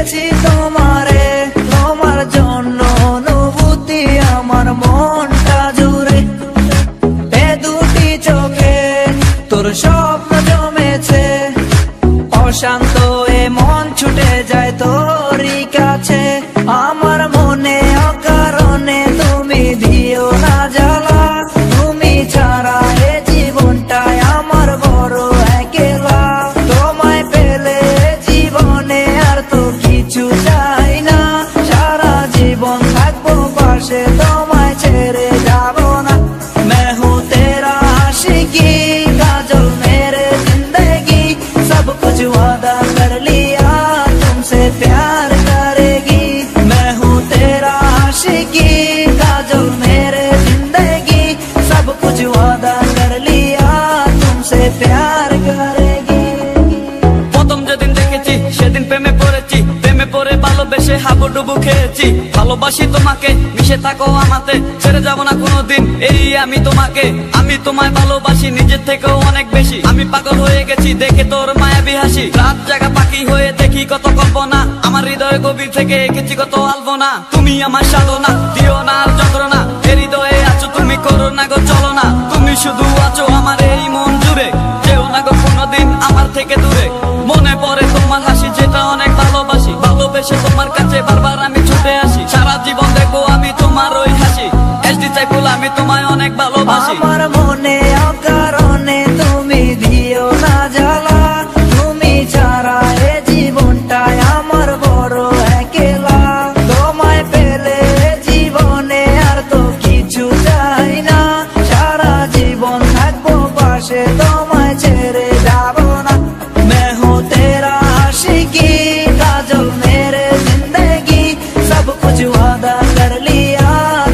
পেয়েছি তোমারে, তোমার জন্য অনুভূতি আমার মনটা জুড়ে। এ দুটি চোখে তোর স্বপ্ন জমেছে, অশান্ত এ মন ছুটে যায় তোরই কাছে। আমার মনে অকারণে তুমি দিও না জ্বালা, তুমি ছাড়া এ জীবনটাই আমার বড় একলা। তোমায় পেলে জীবনে আর তো কিছু চাই না, সারা জীবন থাকবো পাশে, তোমায় ছেড়ে যাব না। मैं हूँ तेरा आशिकी काजल मेरे जिंदगी, सब कुछ वादा कर लिया तुमसे प्यार करेगी। मैं हूँ तेरा आशिकी काजल मेरे जिंदगी, सब कुछ वादा कर लिया तुमसे प्यार करेगी। প্রথম যেদিন দেখেছি সেদিন প্রেমে পড়েছি, প্রেমে পড়ে ভালোবেসে হাবুডুবু খেয়েছি। ভালোবাসি তোমাকে, মিশে থাকো আমাতে, ছেড়ে যাব না কোনোদিন এই আমি তোমাকে। আমি তোমায় ভালোবাসি নিজের থেকেও অনেক বেশি, আমি পাগল হয়ে গেছি দেখে তোর মায়াবী হাসি। রাত জাগা পাখি হয়ে দেখি কত কল্পনা, আমার হৃদয় গভীর থেকে এঁকেছি কত আলপনা। তুমি আমার সাধনা, দিও না আর যন্ত্রণা, এ হৃদয়ে আছো তুমি, করো না গো চলো না। তুমি শুধু আছো আমার এই মন জুড়ে, যেও না গো কোনোদিন আমার থেকে দূরে। মনে পড়ে তোমার হাসি যেটা অনেক ভালোবাসি, ভালোবেসে তোমার কাছে বারবার আমি ছুটে আসি। সারা জীবন দেখবো আমি তোমার ওই হাসি, এসডি চাইফুল আমি তোমায় অনেক ভালোবাসি। আমার মনে অকারণে তুমি দিও না জ্বালা, তুমি ছাড়া এ জীবনটাই আমার বড় একলা। তোমায় পেলে জীবনে আর তো কিছু চাই না, সারা জীবন থাকবো পাশে, তোমায় ছেড়ে যাব না। मैं हूँ तेरा आशिकी काजल मेरे जिंदगी, सब कुछ वादा कर लिया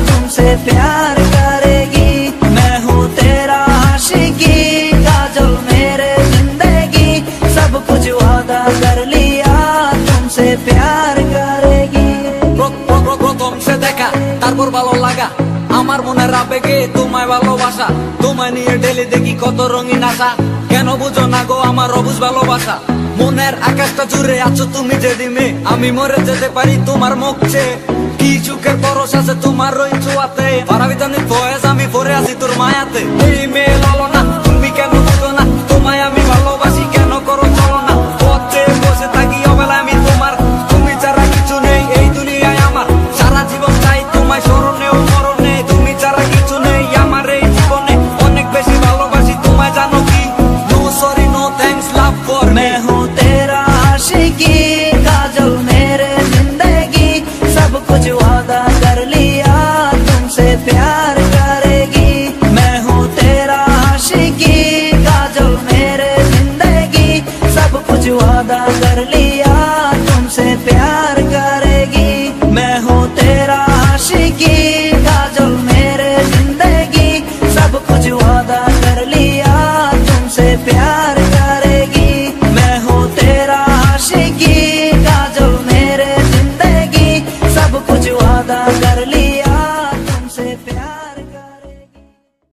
तुमसे प्यार करेगी। मैं हूँ तेरा आशिकी काजल मेरे जिंदगी, सब कुछ वादा कर लिया तुमसे प्यार करेगी। প্রথম সে দেখা তারপর ভালো লাগা, আমার মনের আবেগে তোমায় ভালোবাসা। তোমায় নিয়ে ডেলি দেখি কত রঙিন আশা, কেন বুঝো না গো আমার অবুঝ ভালোবাসা। মনের আকাশটা জুড়ে আছো তুমি যেদিনে, আমি মরে যেতে পারি তোমার মুখ চেয়ে। কি চোখের পরশ আছে তোমার ওই ছোঁয়াতে, পারাবিতানি ফয়েজ আমি পরে আছি তোর মায়াতে। এই মেয়ে লালো না, তুমি কেন বুঝো না, তোমায় আমি ভালোবাসি কেন করো চলো না। পথে বসে থাকি অবেলা আমি তোমার, তুমি ছাড়া কিছু নেই এই দুনিয়ায় আমার। সারা জীবন চাই তোমায় স্মরণে ও মরণে, তুমি ছাড়া কিছু নেই আমার এই জীবনে। অনেক বেশি ভালোবাসি তোমায় জানো কি, no sorry no thanks love for me. मैं हूँ तेरा आशिकी काजल मेरे जिंदगी, सब कुछ वादा कर लिया तुमसे प्यार करेगी। मैं हूँ तेरा आशिकी काजल मेरे जिंदगी, सब कुछ वादा कर लिया